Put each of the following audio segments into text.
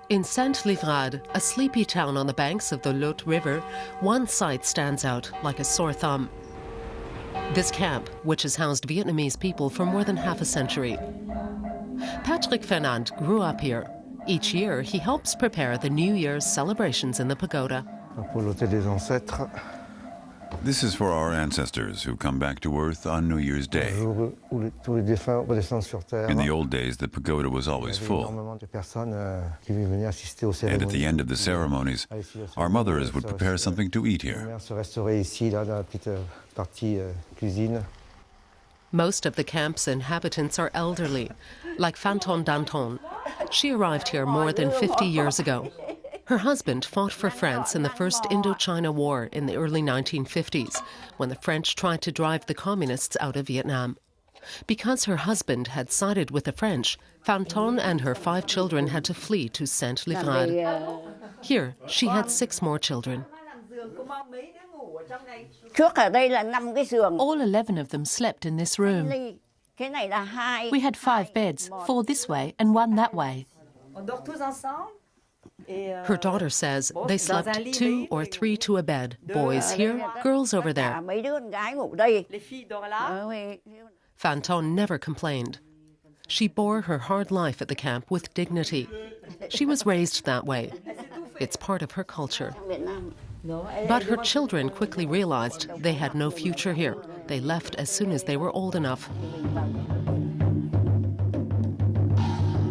In Sainte-Livrade, a sleepy town on the banks of the Lot River, one sight stands out like a sore thumb. This camp, which has housed Vietnamese people for more than half a century. Patrick Fernand grew up here. Each year, he helps prepare the New Year's celebrations in the pagoda. This is for our ancestors who come back to Earth on New Year's Day. In the old days, the pagoda was always full. And at the end of the ceremonies, our mothers would prepare something to eat here. Most of the camp's inhabitants are elderly, like Phanton Danton. She arrived here more than 50 years ago. Her husband fought for France in the First Indochina War in the early 1950s, when the French tried to drive the communists out of Vietnam. Because her husband had sided with the French, Phanton and her 5 children had to flee to Sainte-Livrade. Here, she had 6 more children. All 11 of them slept in this room. We had 5 beds, 4 this way and 1 that way. Her daughter says they slept 2 or 3 to a bed, boys here, girls over there. Phanton never complained. She bore her hard life at the camp with dignity. She was raised that way. It's part of her culture. But her children quickly realized they had no future here. They left as soon as they were old enough.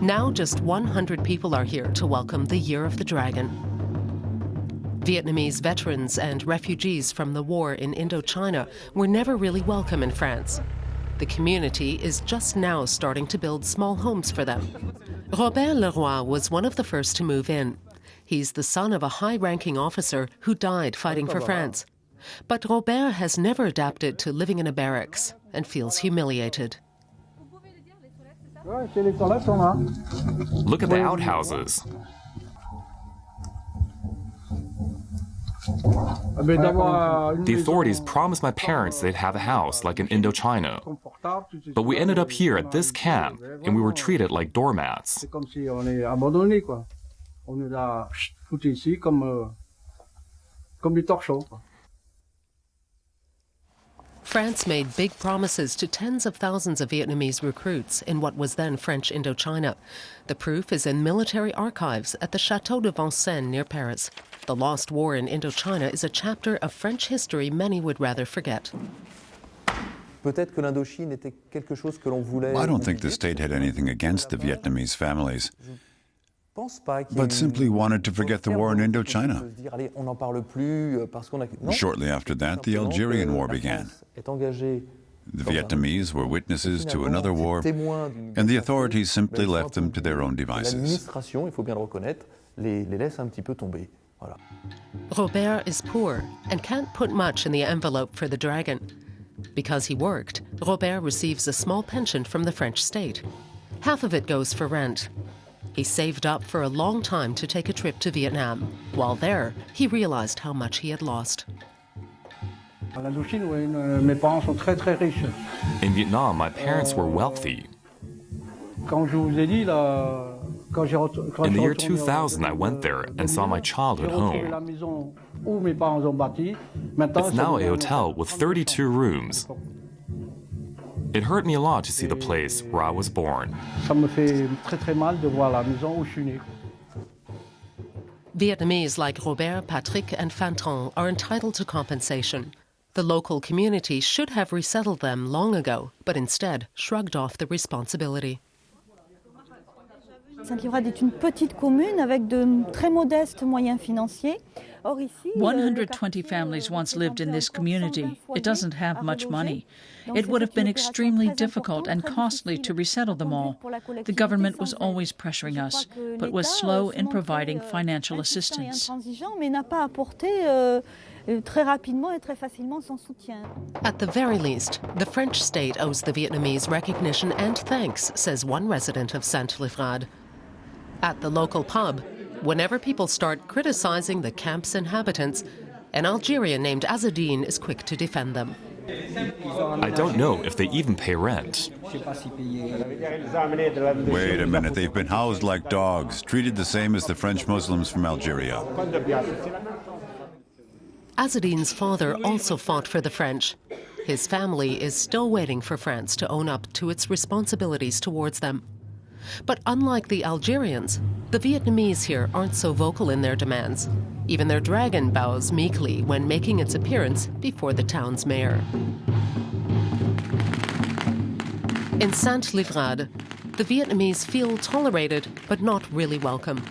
Now just 100 people are here to welcome the Year of the Dragon. Vietnamese veterans and refugees from the war in Indochina were never really welcome in France. The community is just now starting to build small homes for them. Robert Leroy was one of the first to move in. He's the son of a high-ranking officer who died fighting for France. But Robert has never adapted to living in a barracks and feels humiliated. Look at the outhouses. The authorities promised my parents they'd have a house like in Indochina. But we ended up here at this camp, and we were treated like doormats. France made big promises to tens of thousands of Vietnamese recruits in what was then French Indochina. The proof is in military archives at the Château de Vincennes near Paris. The lost war in Indochina is a chapter of French history many would rather forget. I don't think the state had anything against the Vietnamese families, but simply wanted to forget the war in Indochina. Shortly after that, the Algerian War began. The Vietnamese were witnesses to another war, and the authorities simply left them to their own devices. Robert is poor and can't put much in the envelope for the Dragon. Because he worked, Robert receives a small pension from the French state. Half of it goes for rent. He saved up for a long time to take a trip to Vietnam. While there, he realized how much he had lost. In Vietnam, my parents were wealthy. In the year 2000, I went there and saw my childhood home. It's now a hotel with 32 rooms. It hurt me a lot to see the place where I was born. Vietnamese like Robert, Patrick, and Phanton are entitled to compensation. The local community should have resettled them long ago, but instead shrugged off the responsibility. Sainte-Livrade est une petite commune avec de très modestes moyens financiers. 120 families once lived in this community. It doesn't have much money. It would have been extremely difficult and costly to resettle them all. The government was always pressuring us, but was slow in providing financial assistance. At the very least, the French state owes the Vietnamese recognition and thanks, says one resident of Sainte-Livrade. At the local pub, whenever people start criticizing the camp's inhabitants, an Algerian named Azzedine is quick to defend them. I don't know if they even pay rent. Wait a minute, they've been housed like dogs, treated the same as the French Muslims from Algeria. Azzedine's father also fought for the French. His family is still waiting for France to own up to its responsibilities towards them. But unlike the Algerians, the Vietnamese here aren't so vocal in their demands. Even their dragon bows meekly when making its appearance before the town's mayor. In Sainte-Livrade, the Vietnamese feel tolerated but not really welcome.